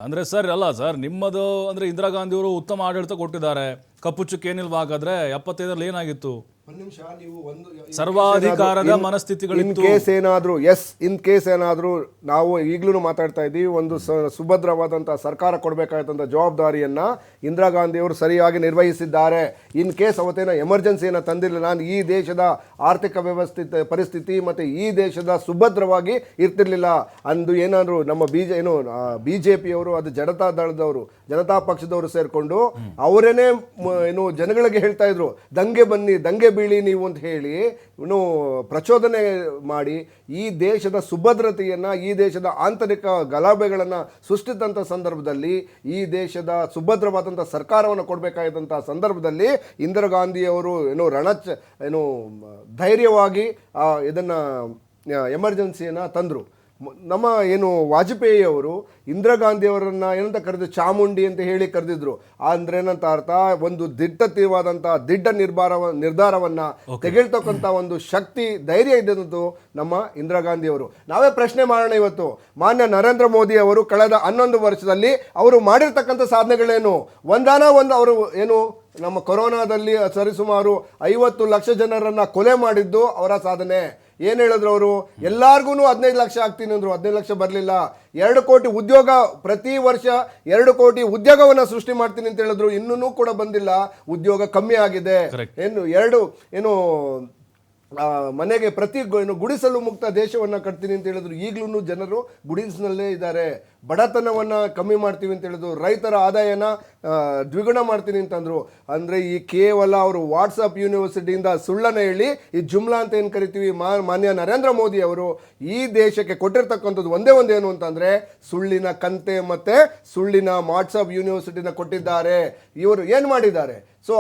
ಅಂದ್ರೆ ಸರ್ ಅಲ್ಲ ಸರ್ ನಿಮ್ಮದು ಅಂದ್ರೆ ಇಂದಿರಾ ಗಾಂಧಿ ಅವರು ಉತ್ತಮ ಆಡಳಿತ ಕೊಟ್ಟಿದ್ದಾರೆ. ಕಪ್ಪು ಚುಕ್ಕೆ ಏನಿಲ್ವಾ ಹಾಗಾದ್ರೆ 75ರಲ್ಲಿ ಏನಾಗಿತ್ತು? ಒಂದು ನಿಮಿಷ, ನೀವು ಒಂದು ಸರ್ವಾಧಿಕಾರದ ಮನಸ್ಥಿತಿಗಳಿತ್ತು. ಇನ್ ಕೇಸ್ ಏನಾದರೂ ನಾವು ಈಗಲೂ ಮಾತಾಡ್ತಾ ಇದ್ದೀವಿ, ಒಂದು ಸುಭದ್ರವಾದಂಥ ಸರ್ಕಾರ ಕೊಡಬೇಕಾದಂಥ ಜವಾಬ್ದಾರಿಯನ್ನು ಇಂದಿರಾ ಗಾಂಧಿಯವರು ಸರಿಯಾಗಿ ನಿರ್ವಹಿಸಿದ್ದಾರೆ. ಇನ್ ಕೇಸ್ ಅವತ್ತೇನೋ ಎಮರ್ಜೆನ್ಸಿಯನ್ನು ತಂದಿರಲಿಲ್ಲ, ನಾನು ಈ ದೇಶದ ಆರ್ಥಿಕ ಪರಿಸ್ಥಿತಿ ಮತ್ತು ಈ ದೇಶದ ಸುಭದ್ರವಾಗಿ ಇರ್ತಿರ್ಲಿಲ್ಲ ಅಂದು ಏನಾದರೂ ನಮ್ಮ ಬಿ ಜೆ ಪಿಯವರು, ಅದು ಜನತಾ ದಳದವರು, ಜನತಾ ಪಕ್ಷದವರು ಸೇರಿಕೊಂಡು ಅವರೇನೇ ಜನಗಳಿಗೆ ಹೇಳ್ತಾ ಇದ್ರು, ದಂಗೆ ಬನ್ನಿ, ದಂಗೆ ಬೀಳಿ ನೀವು ಅಂತ ಹೇಳಿ ಪ್ರಚೋದನೆ ಮಾಡಿ ಈ ದೇಶದ ಸುಭದ್ರತೆಯನ್ನು, ಈ ದೇಶದ ಆಂತರಿಕ ಗಲಭೆಗಳನ್ನು ಸೃಷ್ಟಿಸಿದಂಥ ಸಂದರ್ಭದಲ್ಲಿ, ಈ ದೇಶದ ಸುಭದ್ರವಾದಂಥ ಸರ್ಕಾರವನ್ನು ಕೊಡಬೇಕಾದಂಥ ಸಂದರ್ಭದಲ್ಲಿ ಇಂದಿರಾ ಗಾಂಧಿಯವರು ಧೈರ್ಯವಾಗಿ ಇದನ್ನು ಎಮರ್ಜೆನ್ಸಿಯನ್ನು ತಂದರು. ನಮ್ಮ ವಾಜಪೇಯಿ ಅವರು ಇಂದಿರಾ ಗಾಂಧಿಯವರನ್ನು ಏನಂತ ಕರೆದು ಚಾಮುಂಡಿ ಅಂತ ಹೇಳಿ ಕರೆದಿದ್ರು. ಅಂದ್ರೆ ಏನಂತ ಅರ್ಥ, ಒಂದು ದಿಟ್ಟ ನಿರ್ಧಾರವನ್ನು ತೆಗೆಳ್ತಕ್ಕಂಥ ಒಂದು ಶಕ್ತಿ, ಧೈರ್ಯ ಇದ್ದಂಥದ್ದು ನಮ್ಮ ಇಂದಿರಾ ಗಾಂಧಿಯವರು. ನಾವೇ ಪ್ರಶ್ನೆ ಮಾಡೋಣ ಇವತ್ತು, ಮಾನ್ಯ ನರೇಂದ್ರ ಮೋದಿ ಅವರು ಕಳೆದ 11 ವರ್ಷದಲ್ಲಿ ಅವರು ಮಾಡಿರ್ತಕ್ಕಂಥ ಸಾಧನೆಗಳೇನು? ಅವರು ನಮ್ಮ ಕೊರೋನಾದಲ್ಲಿ ಸರಿಸುಮಾರು 50 ಲಕ್ಷ ಜನರನ್ನು ಕೊಲೆ ಮಾಡಿದ್ದು ಅವರ ಸಾಧನೆ. ಏನು ಹೇಳಿದ್ರು ಅವರು? ಎಲ್ಲಾರ್ಗು 15 ಲಕ್ಷ ಆಗ್ತೀನಿ ಅಂದರು, 15 ಲಕ್ಷ ಬರಲಿಲ್ಲ. 2 ಕೋಟಿ ಉದ್ಯೋಗ, ಪ್ರತಿ ವರ್ಷ 2 ಕೋಟಿ ಉದ್ಯೋಗವನ್ನು ಸೃಷ್ಟಿ ಮಾಡ್ತೀನಿ ಅಂತ ಹೇಳಿದ್ರು, ಇನ್ನೂ ಕೂಡ ಬಂದಿಲ್ಲ, ಉದ್ಯೋಗ ಕಮ್ಮಿ ಆಗಿದೆ. ಮನೆಗೆ ಪ್ರತಿ ಗುಡಿಸಲು ಮುಕ್ತ ದೇಶವನ್ನು ಕಟ್ತೀನಿ ಅಂತ ಹೇಳಿದ್ರು, ಈಗಲೂ ಜನರು ಗುಡಿಸಲಲ್ಲೇ ಇದ್ದಾರೆ. ಬಡತನವನ್ನು ಕಮ್ಮಿ ಮಾಡ್ತೀವಿ ಅಂತ ಹೇಳಿದ್ರು, ರೈತರ ಆದಾಯನ ದ್ವಿಗುಣ ಮಾಡ್ತೀನಿ ಅಂತಂದರು. ಅಂದರೆ ಈ ಕೇವಲ ಅವರು ವಾಟ್ಸಪ್ ಯೂನಿವರ್ಸಿಟಿಯಿಂದ ಸುಳ್ಳನ್ನು ಹೇಳಿ, ಈ ಜುಮ್ಲಾ ಅಂತ ಏನು ಕರಿತೀವಿ, ಮಾನ್ಯ ನರೇಂದ್ರ ಮೋದಿ ಅವರು ಈ ದೇಶಕ್ಕೆ ಕೊಟ್ಟಿರ್ತಕ್ಕಂಥದ್ದು ಒಂದೇ ಏನು ಅಂತಂದರೆ ಸುಳ್ಳಿನ ಕಂತೆ ಮತ್ತು ಸುಳ್ಳಿನ ವಾಟ್ಸಪ್ ಯೂನಿವರ್ಸಿಟಿನ ಕೊಟ್ಟಿದ್ದಾರೆ. ಇವರು ಏನು ಮಾಡಿದ್ದಾರೆ? ಸೊ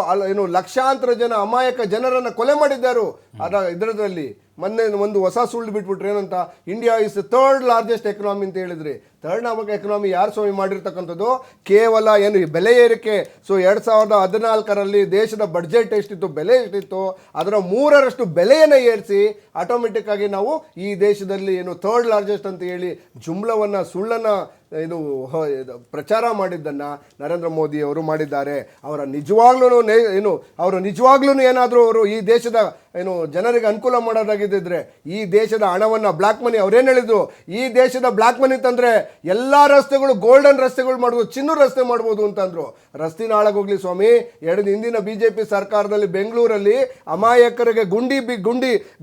ಲಕ್ಷಾಂತರ ಜನ ಅಮಾಯಕ ಜನರನ್ನು ಕೊಲೆ ಮಾಡಿದ್ದಾರೆ. ಇದರಲ್ಲಿ ಮೊನ್ನೆ ಒಂದು ಹೊಸ ಸುಳ್ಳು ಬಿಟ್ಬಿಟ್ರೆ ಏನಂತ, India is 3rd largest economy ಅಂತ ಹೇಳಿದ್ರಿ. 3rd ಎಕನಾಮಿ ಯಾರು ಸ್ವಾಮಿ ಮಾಡಿರ್ತಕ್ಕಂಥದ್ದು? ಕೇವಲ ಬೆಲೆ ಏರಿಕೆ. ಸೊ 2014ರಲ್ಲಿ ದೇಶದ ಬಡ್ಜೆಟ್ ಎಷ್ಟಿತ್ತು, ಬೆಲೆ ಎಷ್ಟಿತ್ತು, ಅದರ 3ರಷ್ಟು ಬೆಲೆಯನ್ನು ಏರಿಸಿ ಆಟೋಮೆಟಿಕ್ ಆಗಿ ನಾವು ಈ ದೇಶದಲ್ಲಿ 3rd ಲಾರ್ಜೆಸ್ಟ್ ಅಂತ ಹೇಳಿ ಜುಮ್ಲವನ್ನು, ಸುಳ್ಳನ್ನು ಪ್ರಚಾರ ಮಾಡಿದ್ದನ್ನು ನರೇಂದ್ರ ಮೋದಿ ಅವರು ಮಾಡಿದ್ದಾರೆ. ಅವರ ನಿಜವಾಗ್ಲೂ ಏನಾದರೂ ಅವರು ಈ ದೇಶದ ಜನರಿಗೆ ಅನುಕೂಲ ಮಾಡೋದಾಗಿದ್ದರೆ, ಈ ದೇಶದ ಹಣವನ್ನು ಬ್ಲ್ಯಾಕ್ ಮನಿ, ಅವ್ರೇನು ಹೇಳಿದ್ರು, ಈ ದೇಶದ ಬ್ಲ್ಯಾಕ್ ಮನಿ ತಂದರೆ ಎಲ್ಲ ರಸ್ತೆಗಳು ಗೋಲ್ಡನ್ ರಸ್ತೆಗಳು ಮಾಡ್ಬೋದು, ಚಿನ್ನದ ರಸ್ತೆ ಮಾಡ್ಬೋದು ಅಂತಂದ್ರು. ರಸ್ತೆನ ಹಾಳಾಗೋಗ್ಲಿ ಸ್ವಾಮಿ. ಹಿಂದಿನ BJP ಸರ್ಕಾರದಲ್ಲಿ ಬೆಂಗಳೂರಲ್ಲಿ ಅಮಾಯಕರಿಗೆ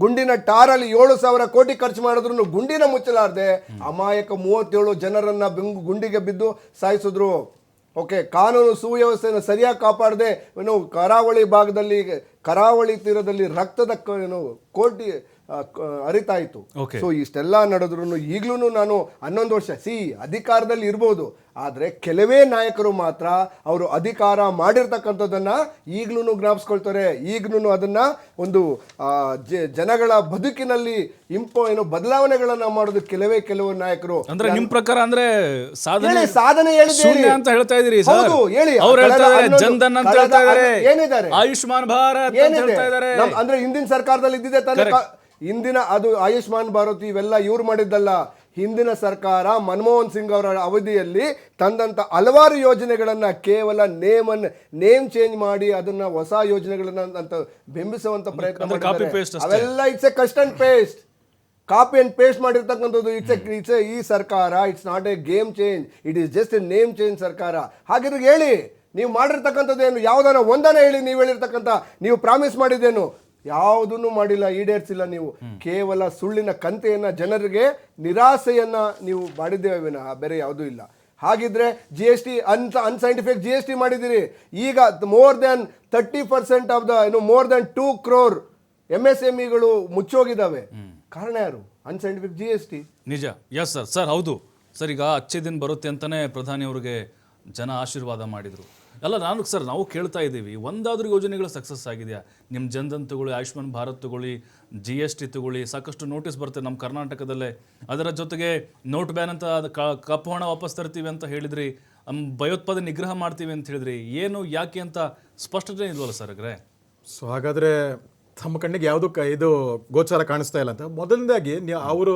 ಗುಂಡಿನ ಟಾರಲ್ಲಿ 7,000 ಕೋಟಿ ಖರ್ಚು ಮಾಡಿದ್ರು ಗುಂಡಿನ ಮುಚ್ಚಲಾರ್ದೆ ಅಮಾಯಕ 37 ಜನರನ್ನ ಗುಂಡಿಗೆ ಬಿದ್ದು ಸಾಯಿಸಿದ್ರು. ಓಕೆ, ಕಾನೂನು ಸುವ್ಯವಸ್ಥೆಯನ್ನು ಸರಿಯಾಗಿ ಕಾಪಾಡದೆ ಕರಾವಳಿ ತೀರದಲ್ಲಿ ರಕ್ತದ ಕೋಟಿ ಅರಿತಾ ಇತ್ತು. ಸೊ ಇಷ್ಟೆಲ್ಲ ನಡೆದ್ರು ಈಗಲೂ ನಾನು 11 ವರ್ಷ ಅಧಿಕಾರದಲ್ಲಿ ಇರ್ಬೋದು, ಆದರೆ ಕೆಲವೇ ನಾಯಕರು ಮಾತ್ರ ಅವರು ಅಧಿಕಾರ ಮಾಡಿರ್ತಕ್ಕಂಥದ್ದನ್ನ ಈಗಲೂ ಜ್ಞಾಪಿಸ್ಕೊಳ್ತಾರೆ. ಈಗಲೂ ಅದನ್ನ ಒಂದು ಜನಗಳ ಬದುಕಿನಲ್ಲಿ ಬದಲಾವಣೆಗಳನ್ನ ಮಾಡೋದು ಕೆಲವು ನಾಯಕರು. ಅಂದ್ರೆ ನಿಮ್ ಪ್ರಕಾರ ಅಂದ್ರೆ ಸಾಧನೆ ಅಂತ ಹೇಳ್ತಾ ಇದೀರಿ ಸರ್? ಹೇಳಿ, ಜನ್ಧನ್ ಅಂತ ಹೇಳ್ತಾ ಇದ್ದಾರೆ, ಏನಿದ್ದಾರೆ ಆಯುಷ್ಮಾನ್ ಭಾರತ್ ಅಂತ ಹೇಳ್ತಾ ಇದ್ದಾರೆ. ಅಂದ್ರೆ ಹಿಂದಿನ ಸರ್ಕಾರದಲ್ಲಿ ಇದ್ದಿದೆ ತಾನೆ, ಹಿಂದಿನ ಅದು ಆಯುಷ್ಮಾನ್ ಭಾರತ್ ಇವೆಲ್ಲ ಇವ್ರು ಮಾಡಿದ್ದಲ್ಲ. ಹಿಂದಿನ ಸರ್ಕಾರ ಮನಮೋಹನ್ ಸಿಂಗ್ ಅವರ ಅವಧಿಯಲ್ಲಿ ತಂದಂತ ಹಲವಾರು ಯೋಜನೆಗಳನ್ನ ಕೇವಲ ನೇಮ್ ಚೇಂಜ್ ಮಾಡಿ ಅದನ್ನ ಹೊಸ ಯೋಜನೆಗಳನ್ನ ಅಂತ ಬಿಂಬಿಸುವಂತ ಪ್ರಯತ್ನ ಮಾಡಿದ್ದಾರೆ. ಅವೆಲ್ಲ it's a cut and paste, copy and paste ಮಾಡಿರ್ತಕ್ಕಂಥದ್ದು. ಈ ಸರ್ಕಾರ it's not a game change, it is just a name change ಸರ್ಕಾರ. ಹಾಗಿದ್ರೆ ಹೇಳಿ, ನೀವು ಮಾಡಿರ್ತಕ್ಕಂಥದ್ದೇನು? ಯಾವುದಾನ ಒಂದನ ಹೇಳಿ, ನೀವು ಹೇಳಿರ್ತಕ್ಕಂಥ, ನೀವು ಪ್ರಾಮಿಸ್ ಮಾಡಿದ್ದೇನು? ಯಾವುದನ್ನು ಮಾಡಿಲ್ಲ, ಈಡೇರಿಸಿಲ್ಲ. ನೀವು ಕೇವಲ ಸುಳ್ಳಿನ ಕಂತೆಯನ್ನ, ಜನರಿಗೆ ನಿರಾಸೆಯನ್ನ ನೀವು ಮಾಡಿದ್ದೇವೆ ವಿನಃ ಬೇರೆ ಯಾವುದೂ ಇಲ್ಲ. ಹಾಗಿದ್ರೆ GST ಅನ್ಸೈಂಟಿಫಿಕ್ GST ಮಾಡಿದಿರಿ. ಈಗ more than 30% of more than 2 crore MSMEಗಳು ಮುಚ್ಚೋಗಿದ್ದಾವೆ. ಕಾರಣ ಯಾರು? Unscientific GST. ನಿಜ. ಎಸ್ ಸರ್ ಹೌದು ಸರ್. ಈಗ ಅಚ್ಚೆ ದಿನ ಬರುತ್ತೆ ಅಂತಾನೆ ಪ್ರಧಾನಿ ಅವರಿಗೆ ಜನ ಆಶೀರ್ವಾದ ಮಾಡಿದ್ರು. ಅಲ್ಲ, ನಾವು ಕೇಳ್ತಾ ಇದ್ದೀವಿ, ಒಂದಾದ್ರೂ ಯೋಜನೆಗಳು ಸಕ್ಸಸ್ ಆಗಿದೆಯಾ? ನಿಮ್ಮ ಜನ್ಧನ್ ತಗೊಳ್ಳಿ, ಆಯುಷ್ಮಾನ್ ಭಾರತ್ ತಗೊಳ್ಳಿ, GST ತಗೊಳ್ಳಿ, ಸಾಕಷ್ಟು ನೋಟಿಸ್ ಬರುತ್ತೆ ನಮ್ಮ ಕರ್ನಾಟಕದಲ್ಲೇ. ಅದರ ಜೊತೆಗೆ ನೋಟ್ ಬ್ಯಾನ್ ಅಂತ, ಕಪ್ಪು ಹಣ ವಾಪಸ್ ತರ್ತೀವಿ ಅಂತ ಹೇಳಿದ್ರಿ, ಭಯೋತ್ಪಾದನೆ ನಿಗ್ರಹ ಮಾಡ್ತೀವಿ ಅಂತ ಹೇಳಿದ್ರಿ. ಏನು, ಯಾಕೆ ಅಂತ ಸ್ಪಷ್ಟತೆ ಇಲ್ವಲ್ಲ ಸರ್? ಸೊ ಹಾಗಾದರೆ ತಮ್ಮ ಕಣ್ಣಿಗೆ ಯಾವುದು ಇದು ಗೋಚಾರ ಕಾಣಿಸ್ತಾ ಇಲ್ಲ ಅಂತ. ಮೊದಲನೇದಾಗಿ ಅವರು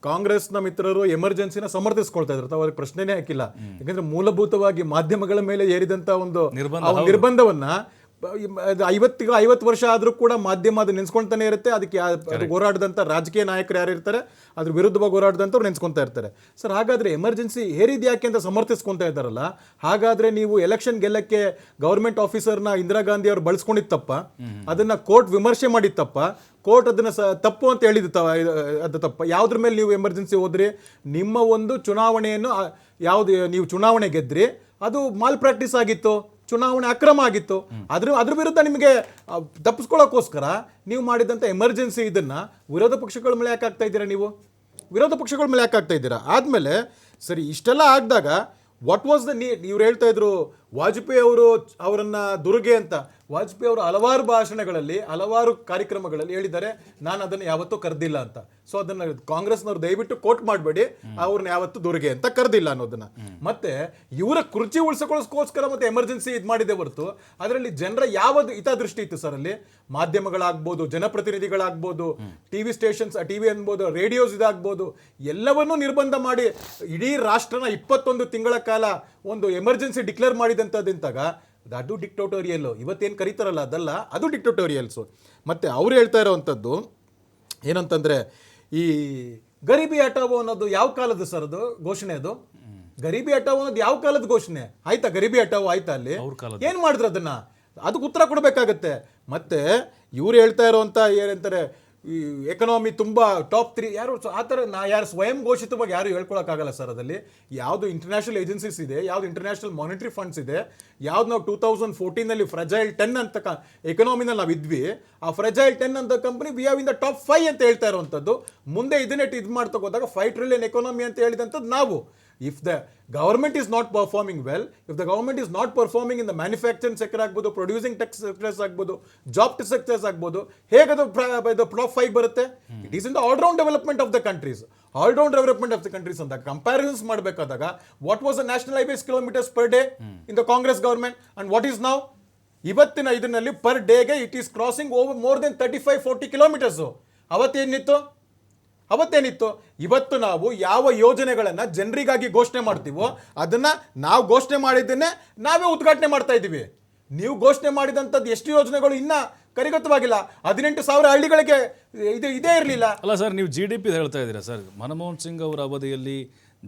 ಕಾಂಗ್ರೆಸ್ನ ಮಿತ್ರರು ಎಮರ್ಜೆನ್ಸಿನ ಸಮರ್ಥಿಸ್ಕೊಳ್ತಾ ಇದ್ರು, ಅಥವಾ ಅವ್ರಿಗೆ ಪ್ರಶ್ನೆನೇ ಹಾಕಿಲ್ಲ. ಯಾಕಂದ್ರೆ ಮೂಲಭೂತವಾಗಿ ಮಾಧ್ಯಮಗಳ ಮೇಲೆ ಏರಿದಂತ ಒಂದು ನಿರ್ಬಂಧವನ್ನ 50 ವರ್ಷ ಆದ್ರೂ ಕೂಡ ಮಾಧ್ಯಮ ಅದು ನೆನ್ಸ್ಕೊಂತಾನೆ ಇರುತ್ತೆ. ಅದಕ್ಕೆ ಹೋರಾಡದಂತ ರಾಜಕೀಯ ನಾಯಕರು ಯಾರು ಇರ್ತಾರೆ ಅದ್ರ ವಿರುದ್ಧವಾಗಿ ಹೋರಾಡದಂತವ್ರು ನೆನ್ಸ್ಕೊಂತಾ ಇರ್ತಾರೆ. ಸರ್, ಹಾಗಾದ್ರೆ ಎಮರ್ಜೆನ್ಸಿ ಹೇರಿದ್ ಯಾಕೆ ಅಂತ ಸಮರ್ಥಿಸ್ಕೊಂತಾ ಇದ್ದಾರಲ್ಲ, ಹಾಗಾದ್ರೆ ನೀವು ಎಲೆಕ್ಷನ್ ಗೆಲ್ಲಕ್ಕೆ ಗವರ್ಮೆಂಟ್ ಆಫೀಸರ್ನ ಇಂದಿರಾ ಗಾಂಧಿ ಅವರು ಬಳಸ್ಕೊಂಡಿದ್ ತಪ್ಪ, ಅದನ್ನ ಕೋರ್ಟ್ ವಿಮರ್ಶೆ ಮಾಡಿದ್ ತಪ್ಪ, ಕೋರ್ಟ್ ಅದನ್ನ ತಪ್ಪು ಅಂತ ಹೇಳಿದ ಅದು ತಪ್ಪ. ಯಾವ್ದ್ರ ಮೇಲೆ ನೀವು ಎಮರ್ಜೆನ್ಸಿ ಹೋದ್ರಿ? ನಿಮ್ಮ ಒಂದು ಚುನಾವಣೆಯನ್ನು ಯಾವ್ದು ನೀವು ಚುನಾವಣೆ ಗೆದ್ರಿ, ಅದು ಮಾಲ್ ಪ್ರಾಕ್ಟೀಸ್ ಆಗಿತ್ತು, ಚುನಾವಣೆ ಅಕ್ರಮ ಆಗಿತ್ತು. ಅದ್ರ ವಿರುದ್ಧ ನಿಮಗೆ ತಪ್ಪಿಸ್ಕೊಳ್ಳೋಕ್ಕೋಸ್ಕರ ನೀವು ಮಾಡಿದಂಥ ಎಮರ್ಜೆನ್ಸಿ ಇದನ್ನ ವಿರೋಧ ಪಕ್ಷಗಳ ಮೇಲೆ ಯಾಕೆ ಆಗ್ತಾ ಇದ್ದೀರಾ? ನೀವು ವಿರೋಧ ಪಕ್ಷಗಳ ಮೇಲೆ ಯಾಕೆ ಆಗ್ತಾ ಇದ್ದೀರಾ? ಆದ್ಮೇಲೆ ಸರಿ, ಇಷ್ಟೆಲ್ಲ ಆಗಿದಾಗ ವಾಟ್ ವಾಸ್ ದ ಇವ್ರು ಹೇಳ್ತಾ ಇದ್ರು ವಾಜಪೇಯಿ ಅವರನ್ನ ದುರ್ಗೆ ಅಂತ. ವಾಜಪೇಯಿ ಅವರು ಹಲವಾರು ಭಾಷಣಗಳಲ್ಲಿ, ಹಲವಾರು ಕಾರ್ಯಕ್ರಮಗಳಲ್ಲಿ ಹೇಳಿದ್ದಾರೆ, ನಾನು ಅದನ್ನು ಯಾವತ್ತೂ ಕರೆದಿಲ್ಲ ಅಂತ. ಸೊ ಅದನ್ನ ಕಾಂಗ್ರೆಸ್ನವ್ರು ದಯವಿಟ್ಟು ಕೋಟ್ ಮಾಡಬೇಡಿ, ಅವ್ರನ್ನ ಯಾವತ್ತೂ ದುರ್ಗೆ ಅಂತ ಕರೆದಿಲ್ಲ ಅನ್ನೋದನ್ನ. ಮತ್ತೆ ಇವರ ಕುರ್ಚಿ ಉಳಿಸ್ಕೊಳ್ಳೋಸ್ಕೋಸ್ಕರ ಮತ್ತೆ ಎಮರ್ಜೆನ್ಸಿ ಇದು ಮಾಡಿದೆ ಹೊರತು ಅದರಲ್ಲಿ ಜನರ ಯಾವುದು ಹಿತದೃಷ್ಟಿ ಇತ್ತು ಸರ್? ಅಲ್ಲಿ ಮಾಧ್ಯಮಗಳಾಗ್ಬೋದು, ಜನಪ್ರತಿನಿಧಿಗಳಾಗ್ಬೋದು, ಟಿವಿ ಸ್ಟೇಷನ್ಸ್, ಟಿವಿ ಅನ್ಬೋದು, ರೇಡಿಯೋಸ್ ಇದಾಗ್ಬೋದು, ಎಲ್ಲವನ್ನೂ ನಿರ್ಬಂಧ ಮಾಡಿ ಇಡೀ ರಾಷ್ಟ್ರನ 21 ತಿಂಗಳ ಕಾಲ ಒಂದು ಎಮರ್ಜೆನ್ಸಿ ಡಿಕ್ಲೇರ್ ಮಾಡಿದಂಥದ್ದಿಂತಾಗ ಅದು ಡಿಕ್ಟೋಟೋರಿಯಲ್. ಇವತ್ತೇನು ಕರೀತಾರಲ್ಲ ಅದಲ್ಲ, ಅದು ಡಿಕ್ಟೋಟೋರಿಯಲ್ಸು. ಮತ್ತೆ ಅವ್ರು ಹೇಳ್ತಾ ಇರೋವಂಥದ್ದು ಏನಂತಂದ್ರೆ, ಈ ಗರೀಬಿ ಹಟಾವೋ ಅನ್ನೋದು ಯಾವ ಕಾಲದ ಸರ್ ಅದು ಘೋಷಣೆ? ಅದು ಗರೀಬಿ ಹಟಾವೋ ಅನ್ನೋದು ಯಾವ ಕಾಲದ ಘೋಷಣೆ ಆಯ್ತಾ? ಗರೀಬಿ ಹಟಾವೋ ಆಯ್ತಾ? ಅಲ್ಲಿ ಏನ್ ಮಾಡಿದ್ರು ಅದನ್ನ? ಅದಕ್ಕೆ ಉತ್ತರ ಕೊಡಬೇಕಾಗತ್ತೆ. ಮತ್ತೆ ಇವ್ರು ಹೇಳ್ತಾ ಇರೋಂಥ ಏನಂತಾರೆ, ಈ ಎಕನಾಮಿ ತುಂಬ ಟಾಪ್ 3 ಯಾರು ಆ ಥರ ಯಾರು ಸ್ವಯಂ ಘೋಷಿತವಾಗಿ ಯಾರು ಹೇಳ್ಕೊಳಕ್ಕಾಗಲ್ಲ ಸರ್. ಅದಲ್ಲಿ ಯಾವುದು ಇಂಟರ್ನ್ಯಾಷನಲ್ ಏಜೆನ್ಸೀಸ್ ಇದೆ, ಯಾವ್ದು ಇಂಟರ್ನ್ಯಾಷನಲ್ ಮಾನಿಟರಿ ಫಂಡ್ಸ್ ಇದೆ, ಯಾವ್ದು ನಾವು 2014 ಫ್ರಜೈಲ್ 10 ಅಂತ ಎಕನಾಮಿನಲ್ಲಿ ನಾವು ಇದ್ವಿ, ಆ ಫ್ರಜೈಲ್ 10 ಅಂತ company we have in the top 5 ಅಂತ ಹೇಳ್ತಾ ಇರುವಂಥದ್ದು. ಮುಂದೆ ಇದನ್ನೇ ಇದು ಮಾಡ್ತಾ ಹೋದಾಗ 5 ಟ್ರಿಲಿಯನ್ ಎಕಾನಮಿ ಅಂತ ಹೇಳಿದಂಥದ್ದು ನಾವು. If the government is not performing well, if the government is not performing in the manufacturing sector ಆಗ್ಬೋದು, producing tech sectors ಆಗ್ಬೋದು, job sectors ಆಗ್ಬೋದು, ಹೇಗದು top 5 ಬರುತ್ತೆ? It is in the all-round development of the countries. All-round development of the countries ಅಂತ comparisons ಮಾಡಬೇಕಾದಾಗ what was the national highways kilometers per day in the Congress government and what is now? ಇವತ್ತಿನ ಇದರಲ್ಲಿ per dayಗೆ it is crossing over more than 35-40 kilometers. ಅವತ್ತೇನಿತ್ತು? ಇವತ್ತು ನಾವು ಯಾವ ಯೋಜನೆಗಳನ್ನ ಜನರಿಗಾಗಿ ಘೋಷಣೆ ಮಾಡ್ತೀವೋ ಅದನ್ನ ನಾವು ಘೋಷಣೆ ಮಾಡಿದ್ದನ್ನೇ ನಾವೇ ಉದ್ಘಾಟನೆ ಮಾಡ್ತಾ ಇದ್ದೀವಿ. ನೀವು ಘೋಷಣೆ ಮಾಡಿದಂಥದ್ದು ಎಷ್ಟು ಯೋಜನೆಗಳು ಇನ್ನ ಕರಿಗತವಾಗಿಲ್ಲ. 18,000 ಹಳ್ಳಿಗಳಿಗೆ ಇದೇ ಇರಲಿಲ್ಲ ಅಲ್ಲ ಸರ್. ನೀವು GDP ಹೇಳ್ತಾ ಇದ್ದೀರಾ ಸರ್. ಮನಮೋಹನ್ ಸಿಂಗ್ ಅವರ ಅವಧಿಯಲ್ಲಿ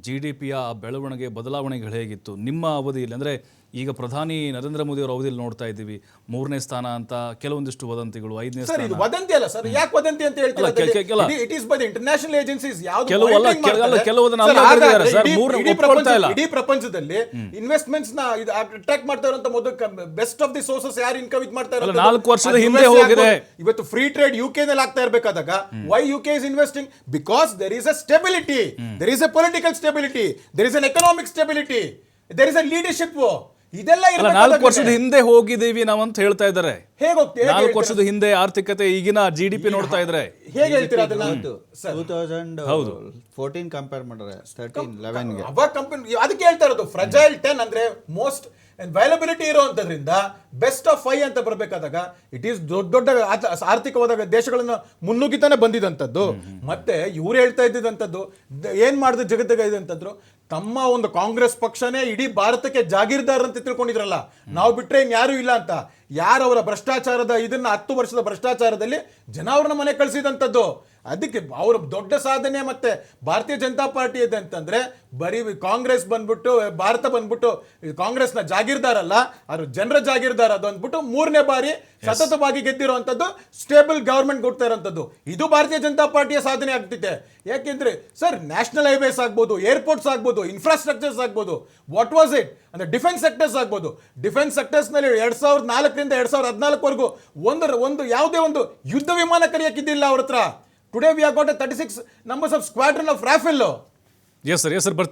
GDPಯ ಬೆಳವಣಿಗೆ ಬದಲಾವಣೆಗಳು ಹೇಗಿತ್ತು? ನಿಮ್ಮ ಅವಧಿಯಲ್ಲಿ ಅಂದರೆ ಈಗ ಪ್ರಧಾನಿ ನರೇಂದ್ರ ಮೋದಿ ಅವರ ಅವಧಿಯಲ್ಲಿ ನೋಡ್ತಾ ಇದ್ದೀವಿ 3ನೇ ಸ್ಥಾನ ಅಂತ ಕೆಲವೊಂದಿಷ್ಟು ವದಂತಿಗಳು, 5ನೇ ಸ್ಥಾನ. ಇದು ವದಂತಿ ಅಲ್ಲ ಸರ್. ಯಾಕೆ ವದಂತಿ ಅಂತ ಹೇಳ್ತೀರಾ? It is by the international agencies. ಇಡೀ ಪ್ರಪಂಚದಲ್ಲಿ ಇನ್ವೆಸ್ಟ್ಮೆಂಟ್ಸ್ ನ ಅಟ್ರಾಕ್ಟ್ ಮಾಡ್ತಾ ಇರುವಂತ ಮೊದಲು ಬೆಸ್ಟ್ ಆಫ್ ದಿ ಸೋರ್ಸಸ್ ಯಾರು ಇನ್ಕಮ್ ಇದು ಮಾಡ್ತಾ ಇರೋದು? 4 ವರ್ಷದ ಹಿಂದೆ ಹೋಗಿದೆ. ಇವತ್ತು ಫ್ರೀ ಟ್ರೇಡ್ UK ನಲ್ಲಿ ಆಗ್ತಾ ಇರಬೇಕಾದಾಗ why UK is investing? Because there is a stability, there is a political stability, there is an economic stability, there is a leadership. ಇದೆಲ್ಲ 4 ವರ್ಷದ ಹಿಂದೆ ಹೋಗಿದ್ದೀವಿ ನಾವು ಅಂತ ಹೇಳ್ತಾ ಇದ್ದಾರೆ. ಹೇಗೆ ಹೋಗ್ತೀವಿ? 4 ವರ್ಷದ ಹಿಂದೆ ಆರ್ಥಿಕತೆ ಈಗಿನ GDP ನೋಡ್ತಾ ಇದ್ರೆ ಹೇಗೆ ಹೇಳ್ತೀರಾ ಅದನ್ನ? 2014 ಕಂಪೇರ್ ಮಾಡಿದ್ರೆ 13-11 ಗೆ ಅವಾಗ ಕಂಪನಿ ಅದಕ್ಕೆ ಹೇಳ್ತಾ ಇರೋದು ಫ್ರಜೈಲ್ 10 ಅಂದ್ರೆ ಮೋಸ್ಟ್ ಅವೈಲಬಿಲಿಟಿ ಇರುವಂತದ್ರಿಂದ ಬೆಸ್ಟ್ ಆಫ್ 5 ಅಂತ ಬರಬೇಕಾದಾಗ ಇಟ್ ಈಸ್ ದೊಡ್ಡ ಆರ್ಥಿಕವಾದ ದೇಶಗಳನ್ನ ಮುನ್ನುಗ್ಗಿತಾನೆ ಬಂದಿದಂಥದ್ದು. ಮತ್ತೆ ಇವ್ರು ಹೇಳ್ತಾ ಇದ್ದಿದ್ದಂಥದ್ದು ಏನ್ ಮಾಡಿದ್ರು ಜಗತ್ತಿಗೆ ಇದಂತಂದ್ರು, ತಮ್ಮ ಒಂದು ಕಾಂಗ್ರೆಸ್ ಪಕ್ಷನೇ ಇಡೀ ಭಾರತಕ್ಕೆ ಜಾಗೀರ್ದಾರ್ ಅಂತ ತಿಳ್ಕೊಂಡಿದ್ರಲ್ಲ, ನಾವು ಬಿಟ್ರೆ ಇನ್ ಯಾರು ಇಲ್ಲ ಅಂತ. ಯಾರವರ ಭ್ರಷ್ಟಾಚಾರದ ಇದನ್ನ 10 ವರ್ಷದ ಭ್ರಷ್ಟಾಚಾರದಲ್ಲಿ ಜನ ಅವ್ರನ್ನ ಮನೆ ಕಳಿಸಿದಂಥದ್ದು. ಅದಕ್ಕೆ ಅವರ ದೊಡ್ಡ ಸಾಧನೆ. ಮತ್ತೆ ಭಾರತೀಯ ಜನತಾ ಪಾರ್ಟಿ ಇದೆ ಅಂತಂದ್ರೆ ಬರೀ ಕಾಂಗ್ರೆಸ್ ಬಂದ್ಬಿಟ್ಟು ಭಾರತ ಬಂದ್ಬಿಟ್ಟು ಕಾಂಗ್ರೆಸ್ನ ಜಾಗೀರ್ದಾರಲ್ಲ, ಅದು ಜನರ ಜಾಗೀರ್ದಾರ ಅದು ಅಂದ್ಬಿಟ್ಟು 3ನೇ ಬಾರಿ ಸತತವಾಗಿ ಗೆದ್ದಿರುವಂತದ್ದು, ಸ್ಟೇಬಲ್ ಗವರ್ಮೆಂಟ್ ಕೊಡ್ತಾ ಇರೋಂಥದ್ದು. ಇದು ಭಾರತೀಯ ಜನತಾ ಪಾರ್ಟಿಯ ಸಾಧನೆ ಆಗ್ತಿದೆ. ಯಾಕೆಂದ್ರೆ ಸರ್, ನ್ಯಾಷನಲ್ ಹೈವೇಸ್ ಆಗ್ಬೋದು, ಏರ್ಪೋರ್ಟ್ಸ್ ಆಗ್ಬೋದು, ಇನ್ಫ್ರಾಸ್ಟ್ರಕ್ಚರ್ಸ್ ಆಗ್ಬೋದು, ವಾಟ್ ವಾಸ್ ಇಟ್ ಅಂದ್ರೆ ಡಿಫೆನ್ಸ್ ಸೆಕ್ಟರ್ಸ್ ಆಗ್ಬೋದು. ಡಿಫೆನ್ಸ್ ಸೆಕ್ಟರ್ಸ್ ನಲ್ಲಿ 2004ರಿಂದ 2014ವರೆಗೂ ಒಂದು ಯಾವುದೇ ಒಂದು ಯುದ್ಧ ವಿಮಾನ ಕರೆಯಕ್ಕಿದ್ದಿಲ್ಲ ಅವ್ರ ಹತ್ರ. Today we have got a 36 numbers of squadron of Rafale. Yes sir, ಬರ್ತೀನಿ.